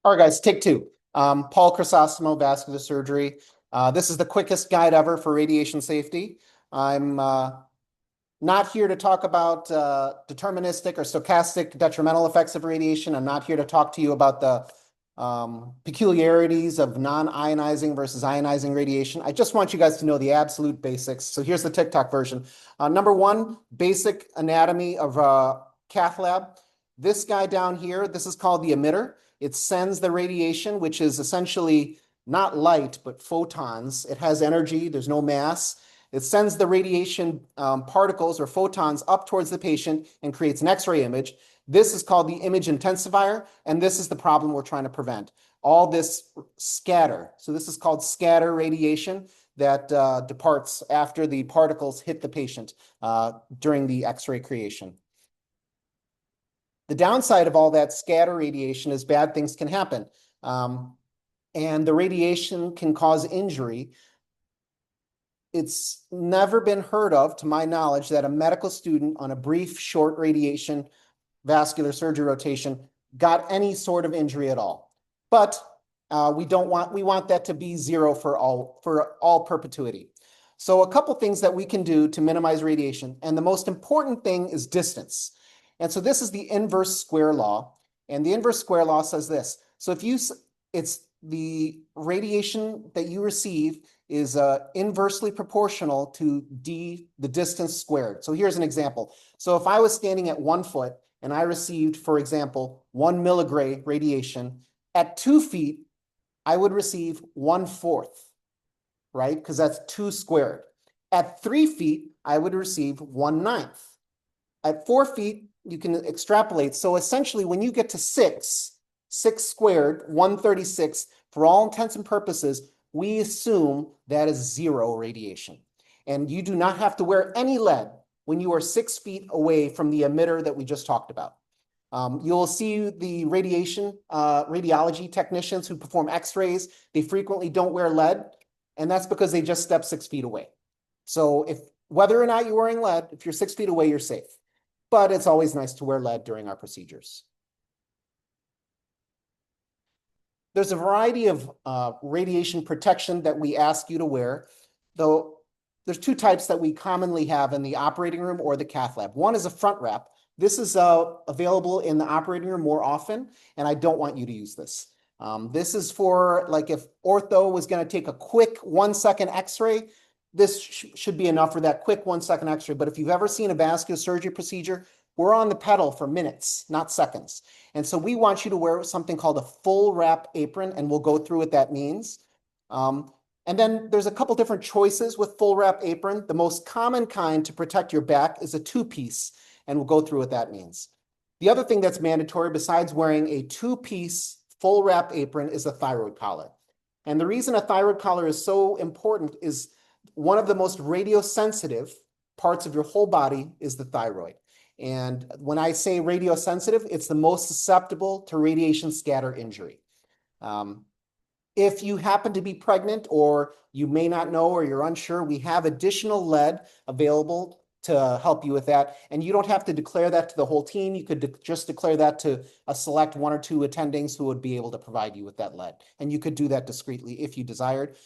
All right, guys, take two. Paul Crisostomo, vascular surgery. This is the quickest guide ever for radiation safety. I'm not here to talk about deterministic or stochastic detrimental effects of radiation. I'm not here to talk to you about the peculiarities of non-ionizing versus ionizing radiation. I just want you guys to know the absolute basics. So here's the TikTok version. Number one, basic anatomy of cath lab. This guy down here, this is called the emitter. It sends the radiation, which is essentially not light, but photons. It has energy, there's no mass. It sends the radiation particles or photons up towards the patient and creates an X-ray image. This is called the image intensifier, and this is the problem we're trying to prevent. All this scatter. So this is called scatter radiation that departs after the particles hit the patient during the X-ray creation. The downside of all that scatter radiation is bad things can happen. And the radiation can cause injury. It's never been heard of, to my knowledge, that a medical student on a brief, short radiation vascular surgery rotation got any sort of injury at all. But we want that to be zero for all perpetuity. So a couple things that we can do to minimize radiation, and the most important thing is distance. And so this is the inverse square law, and the inverse square law says this. So it's the radiation that you receive is inversely proportional to the distance squared. So here's an example. So if I was standing at 1 foot and I received, for example, 1 milligray radiation, at 2 feet, I would receive 1/4, right? Because that's 2 squared. At 3 feet, I would receive 1/9. At 4 feet, you can extrapolate. So essentially, when you get to 6 squared, 136, for all intents and purposes, we assume that is zero radiation. And you do not have to wear any lead when you are 6 feet away from the emitter that we just talked about. You'll see the radiology technicians who perform x-rays, they frequently don't wear lead, and that's because they just step 6 feet away. So whether or not you're wearing lead, if you're 6 feet away, you're safe. But it's always nice to wear lead during our procedures. There's a variety of radiation protection that we ask you to wear, though there's two types that we commonly have in the operating room or the cath lab. One is a front wrap. This is available in the operating room more often, and I don't want you to use this. This is for, like, if ortho was going to take a quick 1-second x-ray, this should be enough for that quick 1-second x-ray. But if you've ever seen a vascular surgery procedure, we're on the pedal for minutes, not seconds. And so we want you to wear something called a full wrap apron, and we'll go through what that means. And then there's a couple different choices with full wrap apron. The most common kind to protect your back is a 2-piece, and we'll go through what that means. The other thing that's mandatory besides wearing a 2-piece full wrap apron is a thyroid collar. And the reason a thyroid collar is so important is one of the most radiosensitive parts of your whole body is the thyroid. And when I say radiosensitive, it's the most susceptible to radiation scatter injury. If you happen to be pregnant, or you may not know, or you're unsure, we have additional lead available to help you with that. And you don't have to declare that to the whole team. You could just declare that to a select 1 or 2 attendings who would be able to provide you with that lead. And you could do that discreetly if you desired.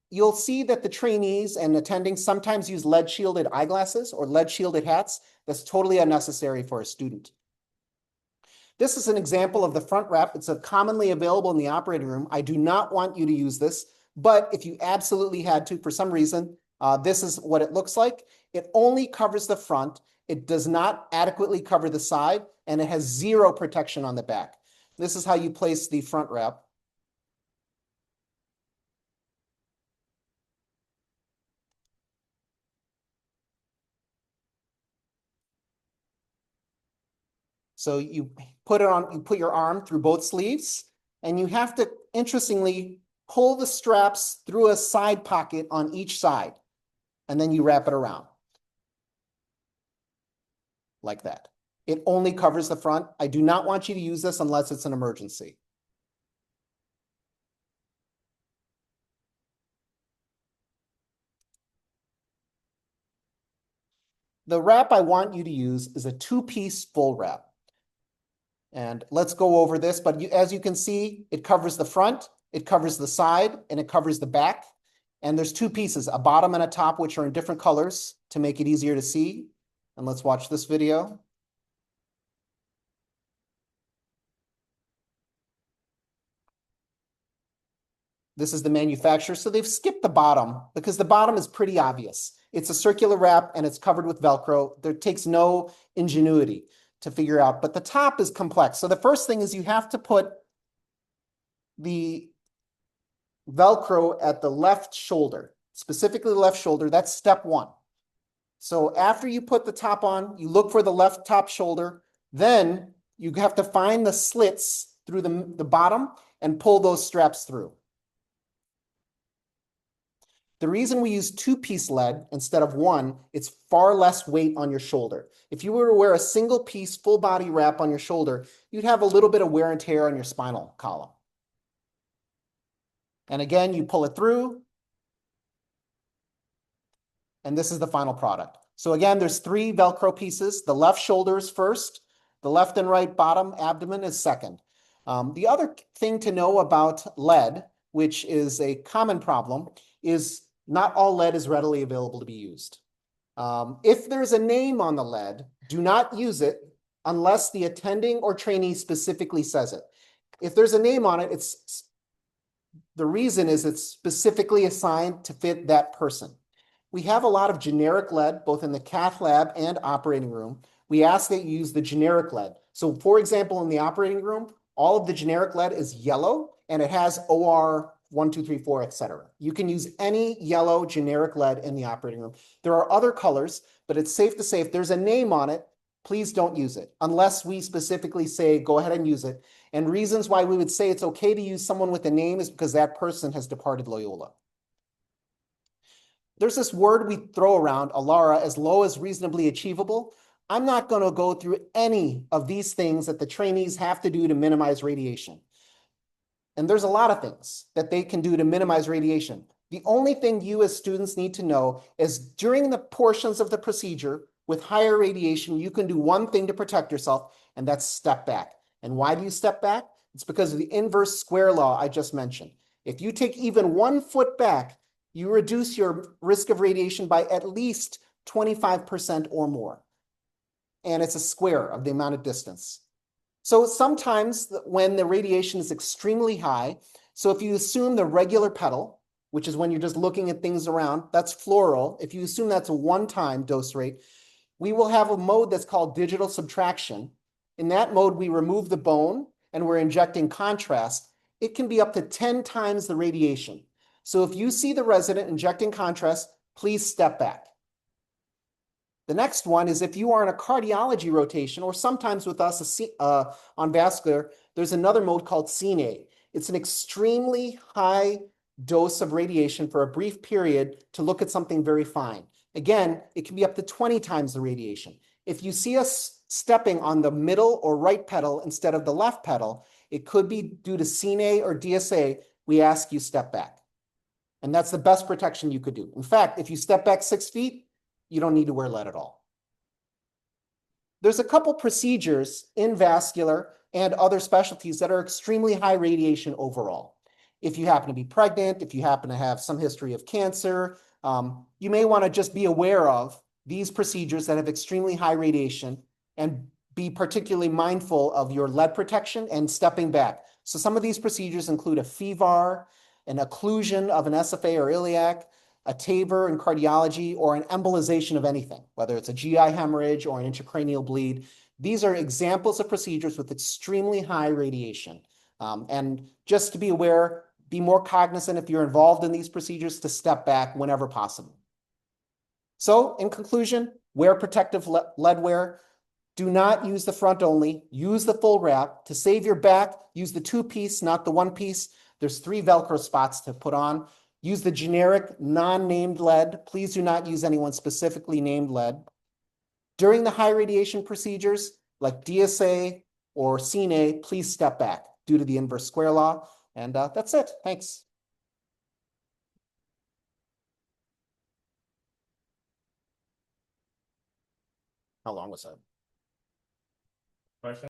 You'll see that the trainees and attendings sometimes use lead-shielded eyeglasses or lead-shielded hats. That's totally unnecessary for a student. This is an example of the front wrap. It's commonly available in the operating room. I do not want you to use this, but if you absolutely had to for some reason, this is what it looks like. It only covers the front. It does not adequately cover the side, and it has zero protection on the back. This is how you place the front wrap. So you put your arm through both sleeves, and you have to, interestingly, pull the straps through a side pocket on each side, and then you wrap it around like that. It only covers the front. I do not want you to use this unless it's an emergency. The wrap I want you to use is a 2-piece full wrap. And let's go over this, but as you can see, it covers the front, it covers the side, and it covers the back. And there's two pieces, a bottom and a top, which are in different colors to make it easier to see. And let's watch this video. This is the manufacturer. So they've skipped the bottom because the bottom is pretty obvious. It's a circular wrap and it's covered with Velcro. There takes no ingenuity to figure out, but the top is complex. So the first thing is you have to put the Velcro at the left shoulder, specifically the left shoulder. That's step one. So after you put the top on, you look for the left top shoulder. Then you have to find the slits through the bottom and pull those straps through. The reason we use two-piece lead instead of one, it's far less weight on your shoulder. If you were to wear a single piece full body wrap on your shoulder, you'd have a little bit of wear and tear on your spinal column. And again, you pull it through. And this is the final product. So again, there's three Velcro pieces. The left shoulder is first. The left and right bottom abdomen is second. The other thing to know about lead, which is a common problem, is not all lead is readily available to be used. If there's a name on the lead, do not use it unless the attending or trainee specifically says it. If there's a name on it, the reason is it's specifically assigned to fit that person. We have a lot of generic lead, both in the cath lab and operating room. We ask that you use the generic lead. So for example, in the operating room, all of the generic lead is yellow and it has OR 1, 2, 3, 4, etc. You can use any yellow generic lead in the operating room. There are other colors, but it's safe to say if there's a name on it, please don't use it unless we specifically say, go ahead and use it. And reasons why we would say it's okay to use someone with a name is because that person has departed Loyola. There's this word we throw around, ALARA, as low as reasonably achievable. I'm not going to go through any of these things that the trainees have to do to minimize radiation. And there's a lot of things that they can do to minimize radiation. The only thing you as students need to know is during the portions of the procedure with higher radiation, you can do one thing to protect yourself, and that's step back. And why do you step back? It's because of the inverse square law I just mentioned. If you take even 1 foot back, you reduce your risk of radiation by at least 25% or more. And it's a square of the amount of distance. So sometimes when the radiation is extremely high, so if you assume the regular pedal, which is when you're just looking at things around, that's fluoral. If you assume that's a one-time dose rate, we will have a mode that's called digital subtraction. In that mode, we remove the bone and we're injecting contrast. It can be up to 10 times the radiation. So if you see the resident injecting contrast, please step back. The next one is if you are in a cardiology rotation, or sometimes with us on vascular, there's another mode called Cine. It's an extremely high dose of radiation for a brief period to look at something very fine. Again, it can be up to 20 times the radiation. If you see us stepping on the middle or right pedal instead of the left pedal, it could be due to Cine or DSA. We ask you step back. And that's the best protection you could do. In fact, if you step back 6 feet, you don't need to wear lead at all. There's a couple procedures in vascular and other specialties that are extremely high radiation overall. If you happen to be pregnant, if you happen to have some history of cancer, you may want to just be aware of these procedures that have extremely high radiation and be particularly mindful of your lead protection and stepping back. So some of these procedures include a FEVAR, an occlusion of an SFA or iliac, a TAVR in cardiology, or an embolization of anything, whether it's a GI hemorrhage or an intracranial bleed. These are examples of procedures with extremely high radiation. And just to be aware, be more cognizant if you're involved in these procedures to step back whenever possible. So in conclusion, wear protective lead wear. Do not use the front only. Use the full wrap. To save your back, use the 2-piece, not the 1-piece. There's 3 Velcro spots to put on. Use the generic non-named lead. Please do not use anyone specifically named lead. During the high radiation procedures like DSA or Cine, please step back due to the inverse square law. And that's it. Thanks. How long was that?